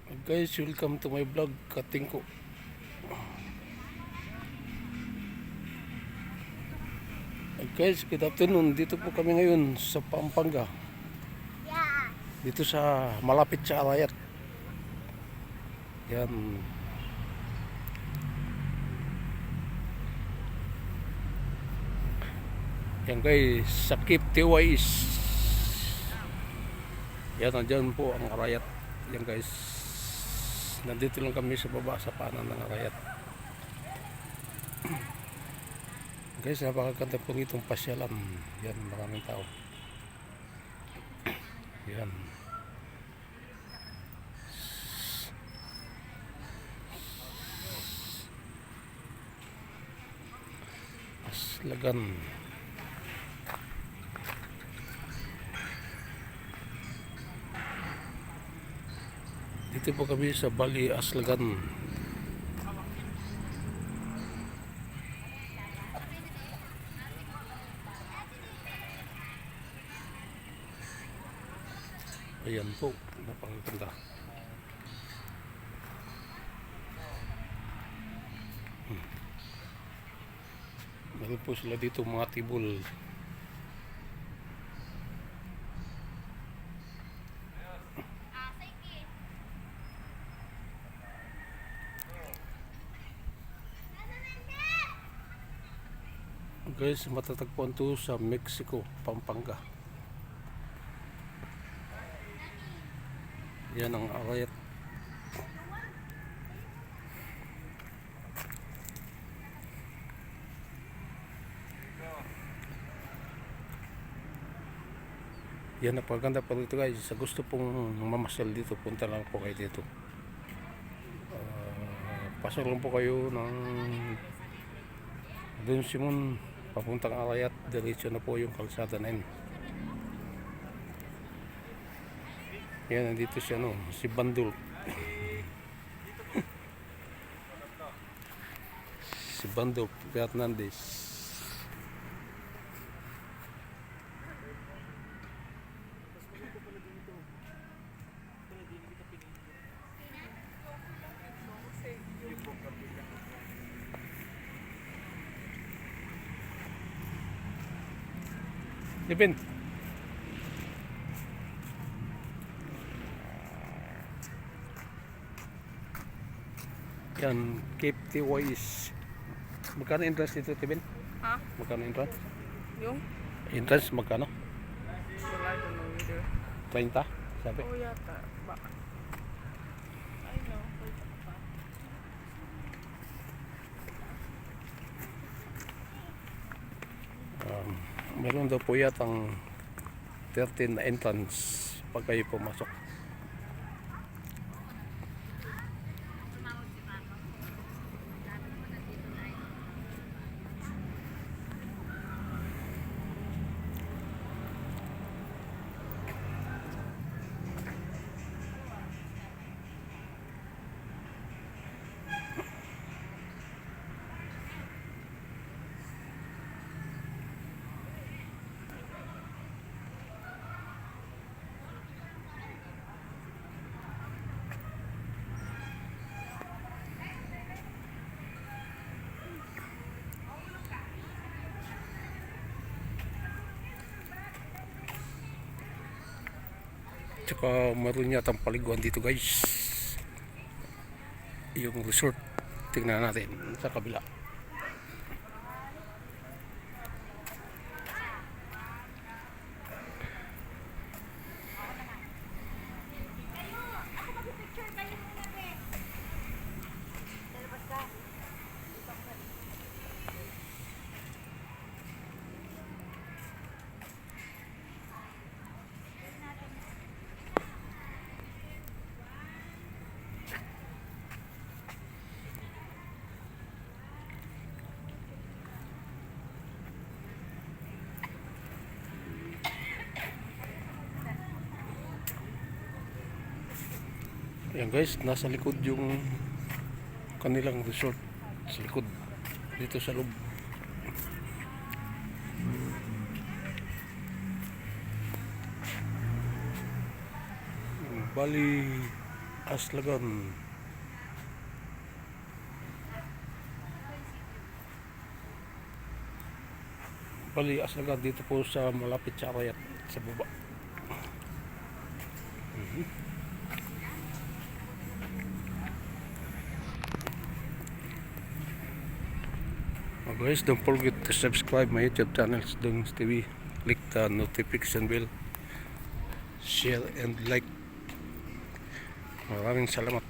Guys, welcome to my vlog, Kating ko. Guys, good afternoon. Dito po kami ngayon sa Pampanga. Dito sa malapit sa Arayat. Yan. Yan guys, Sakip Tiwais. Yan, nandyan po ang Arayat. Yan guys. Nandito lang kami sa baba sa panan ng Arayat. Guys, napakaganda po itong pasyalan. Yan, maraming tao. Yan. Aslagan. Dito po kami sa Bali Aslagan. Ayan po, napakaganda. Meron po sila dito mga tibol. Guys, matatagpuan to sa Mexico, Pampanga. Yan ang Arayat. Yan, napaganda po dito guys. Sa gusto pong mamasyal dito, punta lang po kayo dito. Pasok lang po kayo ng Don Simon papuntang Arayat. Diretso na po yung kalsada na yun. Yan, nandito siya, no, si Bandol. Si Bandol Fernandez. Dipin. Yan, Cape Tiwais. Magkano entrance dito, Tibin? Ha? Magkano entrance? Yung? Entrance, magkano? Well, I don't know either. 30, sabi. Oh, yata. Baka. I know. Meron daw po yatang 13 na entrance pag kayo pumasok. Tsaka meron yatang paliguan dito guys, yung resort. Tingnan natin sa kabila. Ayan guys, nasa likod yung kanilang resort. Sa likod, dito sa loob. Bali Aslagan. Bali, Aslagan dito po sa malapit sa Arayat sa baba. Oh guys, don't forget to subscribe my YouTube channel, Dungs TV. Click the notification bell, share and like. Maraming salamat.